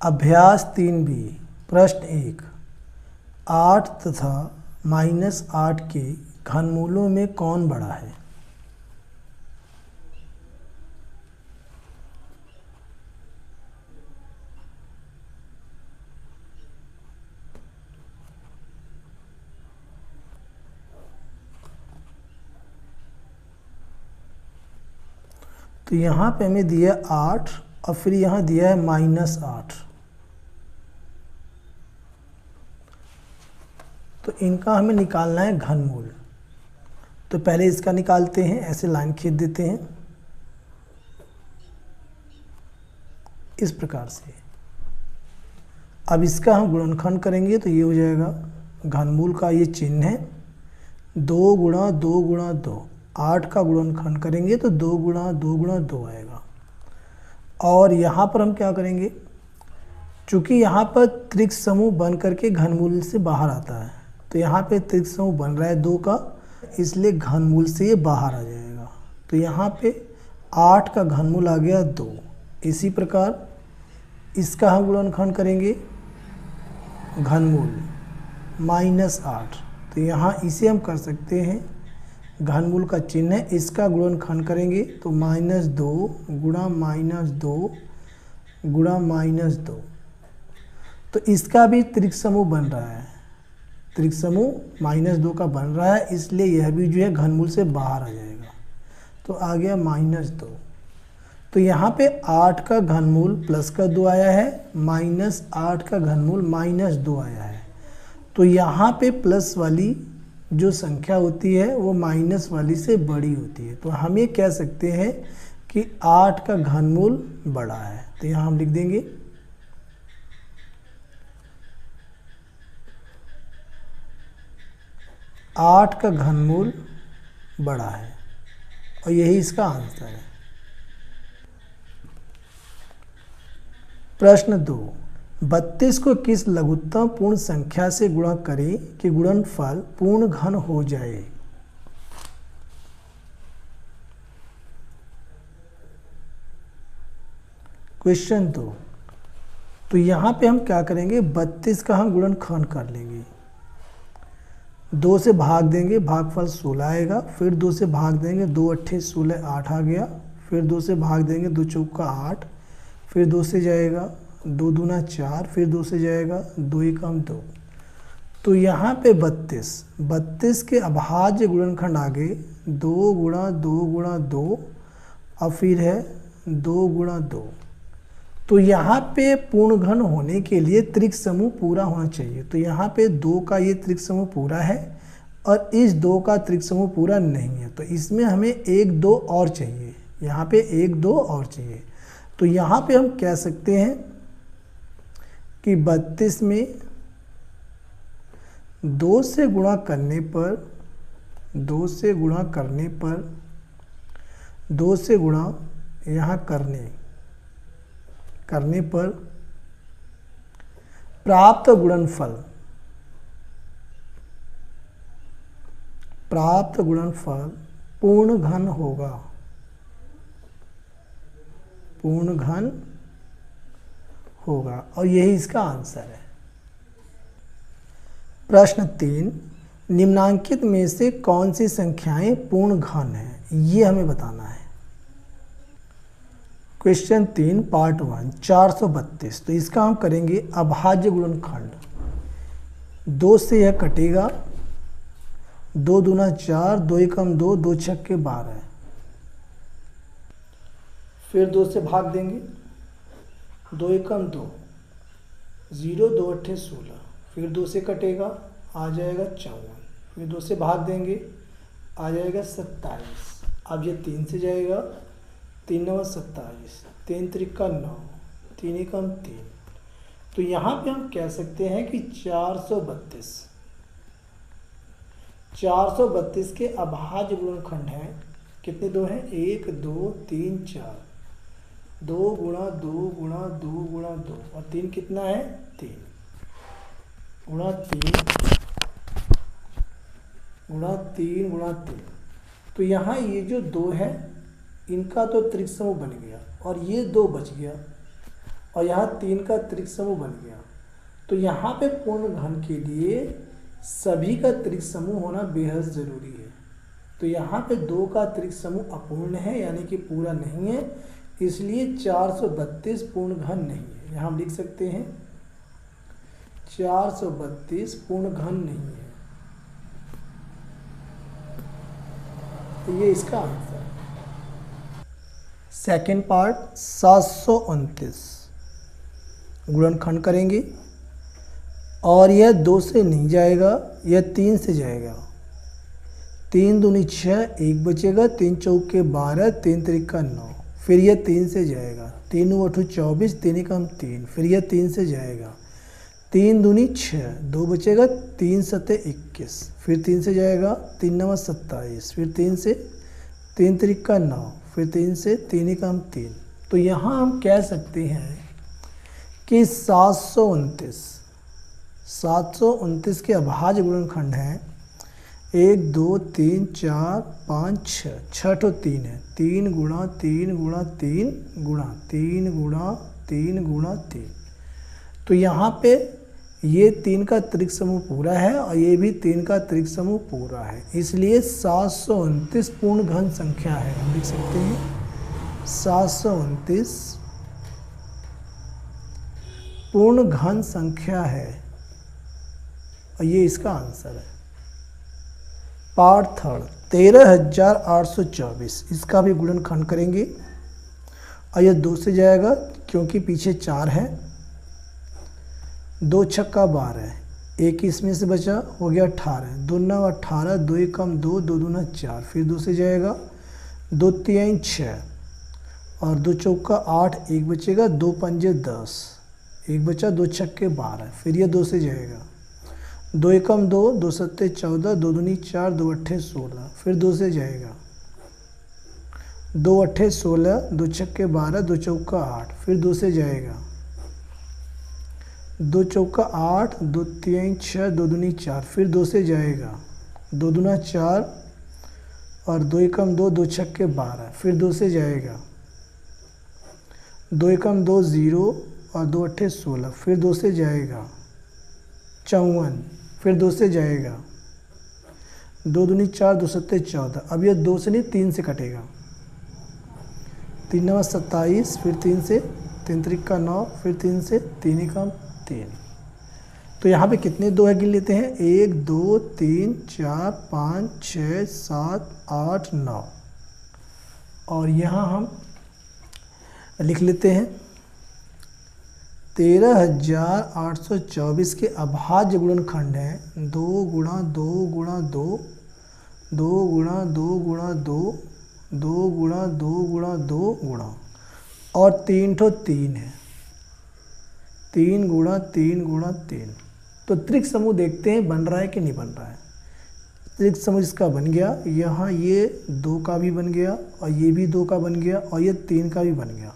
अभ्यास 3B प्रश्न 1, 8 तथा -8 के घनमूलों में कौन बड़ा है? तो यहाँ पे हमें दिया 8 और फिर यहाँ दिया है -8। तो इनका हमें निकालना है घनमूल। तो पहले इसका निकालते हैं, ऐसे लाइन खींच देते हैं इस प्रकार से। अब इसका हम गुणनखंड करेंगे तो ये हो जाएगा, घनमूल का ये चिन्ह है 2 गुणा 2 गुणा 2। 8 का गुणनखंड करेंगे तो 2 गुणा 2 गुणा 2 आएगा। और यहाँ पर हम क्या करेंगे, चूँकि यहाँ पर त्रिक समूह बन करके घनमूल से बाहर आता है, तो यहाँ पे त्रिक समूह बन रहा है 2 का, इसलिए घनमूल से ये बाहर आ जाएगा। तो यहाँ पे 8 का घनमूल आ गया 2। इसी प्रकार इसका हम गुणनखंड करेंगे घनमूल -8। तो यहाँ इसे हम कर सकते हैं, घनमूल का चिन्ह है, इसका गुणनखंड करेंगे तो -2 गुणा -2 गुणा -2। तो इसका भी त्रिक समूह बन रहा है, त्रिक समूह -2 का बन रहा है, इसलिए यह भी जो है घनमूल से बाहर आ जाएगा। तो आ गया -2। तो यहाँ पे 8 का घनमूल प्लस का 2 आया है, -8 का घनमूल -2 आया है। तो यहाँ पे प्लस वाली जो संख्या होती है वो माइनस वाली से बड़ी होती है। तो हम ये कह सकते हैं कि 8 का घनमूल बड़ा है। तो यहाँ हम लिख देंगे 8 का घनमूल बड़ा है, और यही इसका आंसर है। प्रश्न 2, 32 को किस लघुत्तम पूर्ण संख्या से गुणा करें कि गुणनफल पूर्ण घन हो जाए? क्वेश्चन 2, तो यहाँ पे हम क्या करेंगे, 32 का हम गुणनखंड कर लेंगे, 2 से भाग देंगे, भागफल 16 आएगा, फिर 2 से भाग देंगे, 2 8 16 8 आ गया, फिर 2 से भाग देंगे, 2 चौका 8, फिर 2 से जाएगा 2 दूना 4, फिर 2 से जाएगा 2 एकम 2। तो यहाँ पे 32 के अभाज्य गुणनखंड आ गए 2 गुणा 2 गुणा 2 और फिर है 2 गुणा 2। तो यहाँ पे पूर्ण घन होने के लिए त्रिक समूह पूरा होना चाहिए। तो यहाँ पे 2 का ये त्रिक समूह पूरा है और इस 2 का त्रिक समूह पूरा नहीं है, तो इसमें हमें 1 2 और चाहिए, यहाँ पे 1 2 और चाहिए। तो यहाँ पे हम कह सकते हैं कि 32 में 2 से गुणा करने पर 2 से गुणा करने पर 2 से गुणा यहाँ करने पर प्राप्त गुणनफल पूर्ण घन होगा, पूर्ण घन होगा, और यही इसका आंसर है। प्रश्न 3, निम्नांकित में से कौन सी संख्याएं पूर्ण घन हैं, ये हमें बताना है। Question 3 part 1, 432। तो इसका हम करेंगे अभाज्य गुणनखंड। 2 से यह कटेगा, 2 दूना 4, 2 एकम 2, 2 छक्के 12, फिर 2 से भाग देंगे, 2 एकम 2, 0 2 8 16, फिर 2 से कटेगा, आ जाएगा 54, फिर 2 से भाग देंगे, आ जाएगा 27। अब ये 3 से जाएगा, 3 9 27, 3 त्रिका 9, 3 एकम 3। तो यहाँ पे हम कह सकते हैं कि 432 के अभाज्य गुणनखंड हैं, कितने 2 हैं, 1 2 3 4, 2 गुणा 2 गुणा 2 गुणा 2, और 3 कितना है, 3 गुणा 3 गुणा 3 गुणा 3। तो यहाँ ये जो 2 है इनका तो त्रिक समूह बन गया और ये 2 बच गया। और यहाँ 3 का त्रिक समूह बन गया। तो यहाँ पे पूर्ण घन के लिए सभी का त्रिक समूह होना बेहद ज़रूरी है। तो यहाँ पे 2 का त्रिक समूह अपूर्ण है, यानी कि पूरा नहीं है, इसलिए 432 पूर्ण घन नहीं है। यहाँ हम लिख सकते हैं 432 पूर्ण घन नहीं है। तो ये इसका आंसर है। सेकेंड पार्ट 729 गुणनखंड करेंगे और यह 2 से नहीं जाएगा, यह 3 से जाएगा। 3 दूनी 6, 1 बचेगा, 3 चौके 12, 3 त्रिका 9, फिर यह 3 से जाएगा। 3 8 24, 3 कम 3, फिर यह 3 से जाएगा। 3 दूनी 6, 2 बचेगा, 3 सते 21, फिर 3 से जाएगा। 3 9 27, फिर 3 से, 3 त्रिका 9, फिर 3 से, 3 कम 3। तो यहाँ हम कह सकते हैं कि 729 के अभाज्य गुणनखंड हैं 1 2 3 4 5 6, 6 तो 3 है। 3 गुणा 3 गुणा 3 गुणा 3 गुणा 3 गुणा 3। तो यहाँ पे ये 3 का त्रिक समूह पूरा है और ये भी 3 का त्रिक समूह पूरा है, इसलिए 729 पूर्ण घन संख्या है। हम लिख सकते हैं 729 पूर्ण घन संख्या है और ये इसका आंसर है। पार्ट थर्ड 13,824, इसका भी गुणनखंड करेंगे और यह 2 से जाएगा क्योंकि पीछे 4 है। 2 छक्का 12, 1 इसमें से बचा, हो गया 18। 2 9 18, 2 कम 2, 2 दूना 4, फिर 2 से जाएगा। 2 3 6 और 2 चौका 8, 1 बचेगा, 2 पंजे 10, 1 बचा, 2 छक्के 12, फिर यह 2 से जाएगा। 2 एकम 2, 2 सत्ते 14, 2 दूनी 4, 2 अट्ठे 16, फिर 2 से जाएगा। 2 अट्ठे 16, 2 छक्के 12, 2 चौका 8, फिर 2 से जाएगा। 2 चौका 8, 2 3 6, 2 दूनी 4, फिर 2 से जाएगा। 2 दूना 4 और 2 एकम 2, 2 छक्के 12, फिर 2 से जाएगा। 2 एकम 2 0 और 2 अट्ठे 16, फिर 2 से जाएगा। 54, फिर 2 से जाएगा। 2 दूनी 4, 2 सत्ते 14, अब यह 2 से नहीं 3 से कटेगा। 3 9 27, फिर 3 से, 3 त्रिका 9, फिर 3 से, 3 एकम 3। तो यहाँ पे कितने 2 है गिन लेते हैं। 1 2 3 4 5 6 7 8 9 और यहाँ हम लिख लेते हैं 13,824 के अभाज्य गुणनखंड हैं 2 गुणा 2 गुणा 2, 2 गुणा 2 गुणा 2, 2 गुणा 2 गुणा 2 गुणा और 3 ठो 3 है। 3 गुणा 3 गुणा 3। तो त्रिक समूह देखते हैं बन रहा है कि नहीं बन रहा है। त्रिक समूह इसका बन गया, यहाँ ये 2 का भी बन गया और ये भी 2 का बन गया और ये 3 का भी बन गया।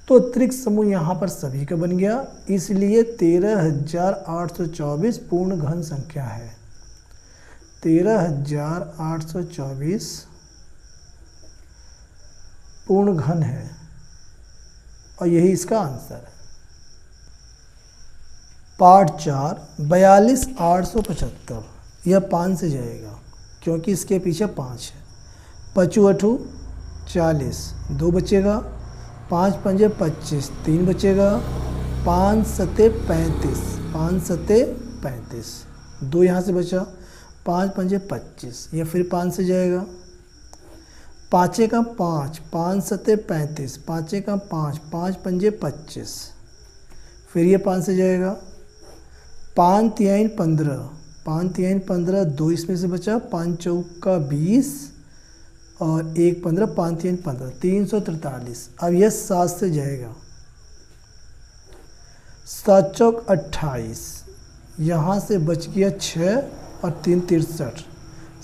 तो त्रिक समूह यहाँ पर सभी का बन गया, इसलिए 13,824 पूर्ण घन संख्या है। 13,824 पूर्ण घन है और यही इसका आंसर है। पार्ट 4 42,875, यह 5 से जाएगा क्योंकि इसके पीछे 5 है। 5 8 40, 2 बचेगा। 5 पंजे 25, 3 बचेगा। 5 सते 35, 5 सते 35, 2 यहाँ से बचा। 5 पंजे 25, यह फिर 5 से जाएगा। 5 का 5, 5 सते 35, 5 का 5, 5 पंजे 25, फिर ये 5 से जाएगा। 5 3 15, 5 3 15, 2 इसमें से बचा। 5 चौका 20 और 1 15, 5 3 15, 343। अब यह 7 से जाएगा। 7 चौक 28, यहाँ से बच गया 6 और 3 63,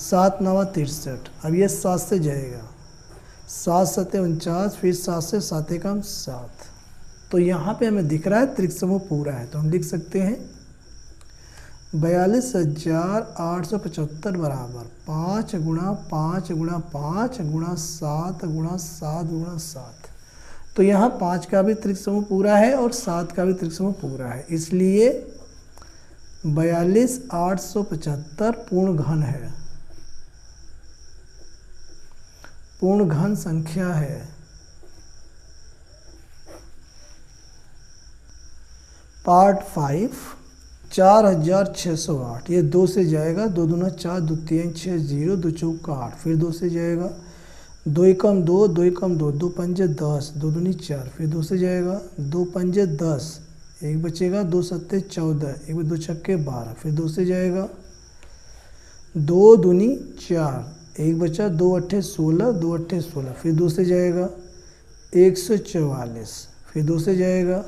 7 9 63। अब यह 7 से जाएगा। 7 सते 49, फिर 7 से 7 एकम 7। तो यहाँ पे हमें दिख रहा है त्रिक समूह पूरा है, तो हम लिख सकते हैं 42,875 बराबर 5 गुणा 5 गुणा 5 गुणा 7 गुणा 7 गुणा 7। तो तो यहाँ 5 का भी त्रिक समूह पूरा है और 7 का भी त्रिक समूह पूरा है, इसलिए 42875 पूर्ण घन है, पूर्ण घन संख्या है। पार्ट 5 4608, ये 2 से जाएगा, 2 दूना 4, 2 3 6 0, 2 चौका 8, फिर 2 से जाएगा, 2 एकम 2, 2 एकम 2, 2 पंजे 10, 2 दूनी 4, फिर 2 से जाएगा, 2 पंजे 10, एक बचेगा, 2 सत्ते 14, एक 2 छक्के 12, फिर 2 से जाएगा, 2 दूनी 4, एक बचा, 2 अट्ठे 16, 2 अट्ठे 16, फिर 2 से जाएगा, 144, फिर 2 से जाएगा,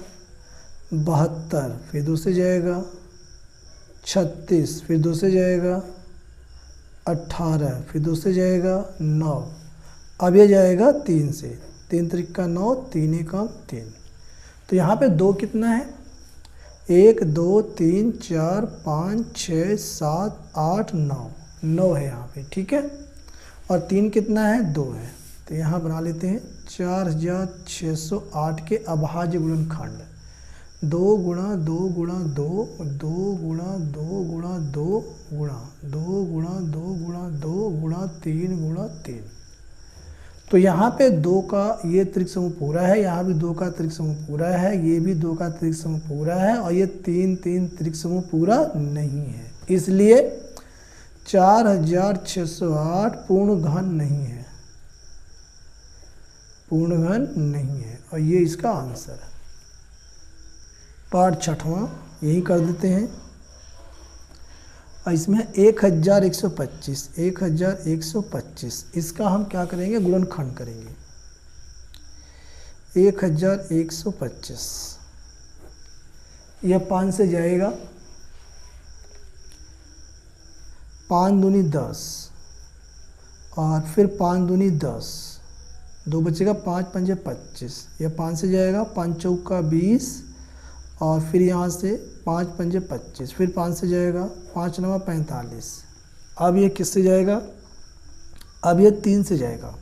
72, फिर 2 से जाएगा, 36, फिर 2 से जाएगा, 18, फिर 2 से जाएगा, 9, अब ये जाएगा 3 से, 3 त्रिका 9, 3 एकम 3। तो यहाँ पे 2 कितना है, 1 2 3 4 5 6 7 8 9, 9 है यहाँ पे, ठीक है। और 3 कितना है, 2 है। तो यहाँ बना लेते हैं 4608 के अभाज्य गुणनखंड, 2 गुणा 2 गुणा 2, 2 गुणा 2 गुणा 2 गुणा 2 गुणा 2 गुणा 2 गुणा 3 गुणा 3। तो यहाँ पे 2 का ये त्रिक समूह पूरा है, यहाँ भी 2 का त्रिक समूह पूरा है, ये भी 2 का त्रिक समूह पूरा है, और ये 3 3 त्रिक समूह पूरा नहीं है, इसलिए 4608 पूर्ण घन नहीं है, पूर्ण घन नहीं है, और ये इसका आंसर है। पार्ट 6वां यही कर देते हैं, और इसमें 1125, 1125, इसका हम क्या करेंगे, गुणनखंड करेंगे। 1125 यह 5 से जाएगा, 5 दूनी 10, और फिर 5 दूनी 10, 2 बचेगा, 5 पंजे 25, यह 5 से जाएगा, 5 चौका 20, और फिर यहाँ से 5 पंजे 25, फिर 5 से जाएगा, 5 नवा 45। अब ये किससे जाएगा, अब ये 3 से जाएगा,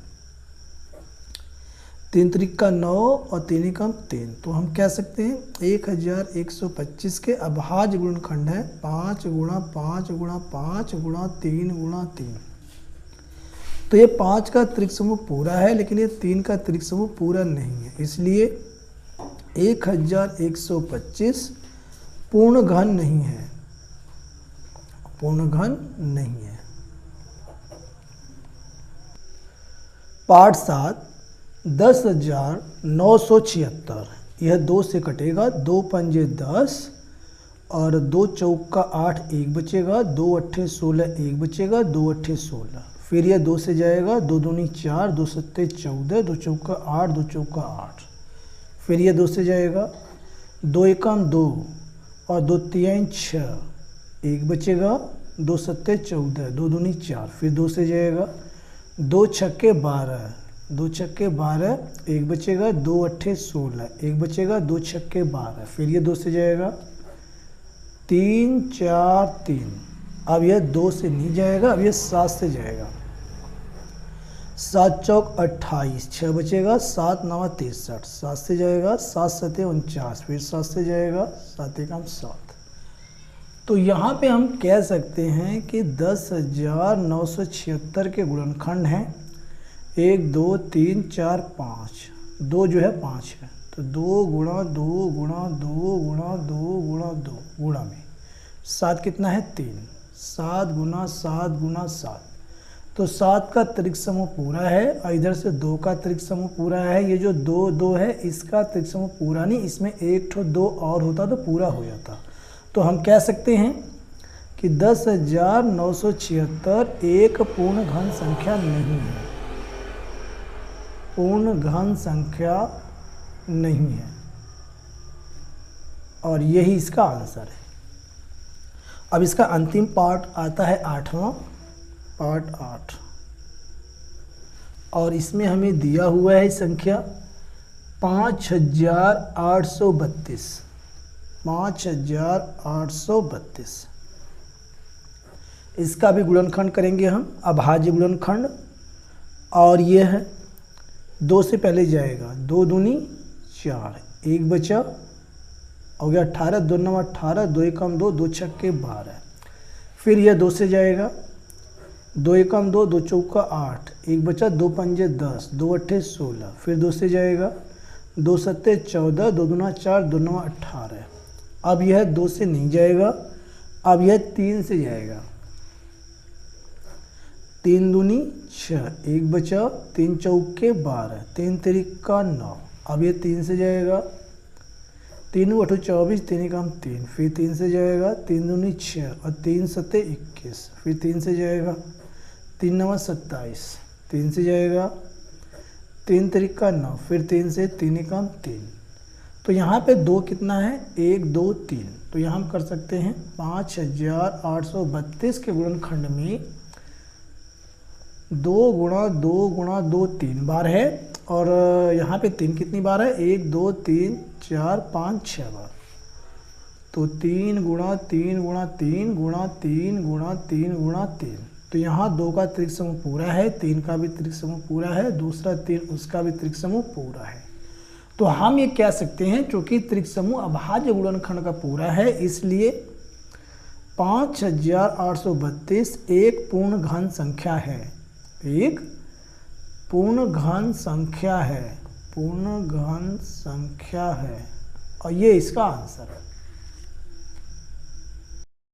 3 त्रिका 9 और 3 एकम 3। तो हम कह सकते हैं 1125 के अभाज्य गुणनखंड है 5 गुणा 5 गुणा 5 गुणा 3 गुणा 3। तो ये 5 का त्रिक समूह पूरा है, लेकिन ये 3 का त्रिक समूह पूरा नहीं है, इसलिए 1125 पूर्ण घन नहीं है, पूर्ण घन नहीं है। पार्ट 7 10,976, यह 2 से कटेगा, 2 पंजे 10 और 2 चौका 8, एक बचेगा, 2 अट्ठे 16, एक बचेगा, 2 अट्ठे 16, फिर यह 2 से जाएगा, 2 दूनी 4, 2 सत्ते 14, 2 चौका 8, 2 चौका 8, फिर ये 2 से जाएगा, 2 एकम 2 और 2 3 6, एक बचेगा, 2 सत्ते 14, 2 दूनी 4, फिर 2 से जाएगा, 2 छक्के 12, 2 छक्के 12, एक बचेगा, 2 अट्ठे 16, एक बचेगा, 2 छक्के 12, फिर ये 2 से जाएगा, 3 4 3, अब यह 2 से नहीं जाएगा, अब यह 7 से जाएगा, 7 चौक 28, 6 बचेगा, 7 नवा 63, 7 से जाएगा, 7 सते 49, फिर 7 से जाएगा, 7 एकम 7। तो यहाँ पे हम कह सकते हैं कि 10,976 के गुणनखंड हैं 1 2 3 4 5, 2 जो है 5 है, तो 2 गुणा 2 गुणा 2 गुणा 2 गुणा 2 गुणा में 7 कितना है 3, 7 गुना 7 गुना 7, तो 7 का त्रिक समूह पूरा है, और इधर से 2 का त्रिक समूह पूरा है। ये जो 2 2 है इसका त्रिक समूह पूरा नहीं, इसमें 1 ठो 2 और होता तो पूरा हो जाता। तो हम कह सकते हैं कि 10,976 एक पूर्ण घन संख्या नहीं है, पूर्ण घन संख्या नहीं है, और यही इसका आंसर है। अब इसका अंतिम पार्ट आता है 8वां, पार्ट 8, और इसमें हमें दिया हुआ है संख्या 5832, 5832। इसका भी गुणनखंड करेंगे हम, अभाज्य गुणनखंड, और ये है 2 से पहले जाएगा, 2 दूनी 4, 1 बचा, हो गया 18, 2 9 18, 2 एकम 2, 2 छक्के 12। फिर यह 2 से जाएगा, 2 एकम 2, 2 चौका 8, 1 बचा, 2 पंजे 10, 2 अट्ठे 16। फिर 2 से जाएगा, 2 सत्ते 14, 2 दूना 4, 2 नवा 18। अब यह 2 से नहीं जाएगा, अब यह 3 से जाएगा, 3 दूनी 6, 1 बचा, 3 चौके 12, 3 तिरिका 9। अब ये 3 से जाएगा, 3 8 24, 3 एकम 3। फिर 3 से जाएगा, 3 दूनी 6 और 3 सत्ते 21। फिर 3 से जाएगा, 3 नवा 27, 3 से जाएगा, 3 तिरिका 9। फिर 3 से 3 एकम 3। तो यहाँ पे 2 कितना है, 1 2 3। तो यहाँ हम कर सकते हैं 5832 के गुणनखंड में 2 गुणा 2 गुणा 2 3 बार है, और यहाँ पे 3 कितनी बार है, 1 2 3 4 5 6 बार। तो 3 गुणा 3 गुणा 3 गुणा 3 गुणा 3 गुणा 3। तो यहाँ 2 का त्रिक समूह पूरा है, 3 का भी त्रिक समूह पूरा है, दूसरा 3 उसका भी त्रिक समूह पूरा है। तो हम ये कह सकते हैं क्योंकि त्रिक समूह अभाज्य गुणनखंड का पूरा है, इसलिए 5832 एक पूर्ण घन संख्या है, एक पूर्ण घन संख्या है, पूर्ण घन संख्या है, और ये इसका आंसर है।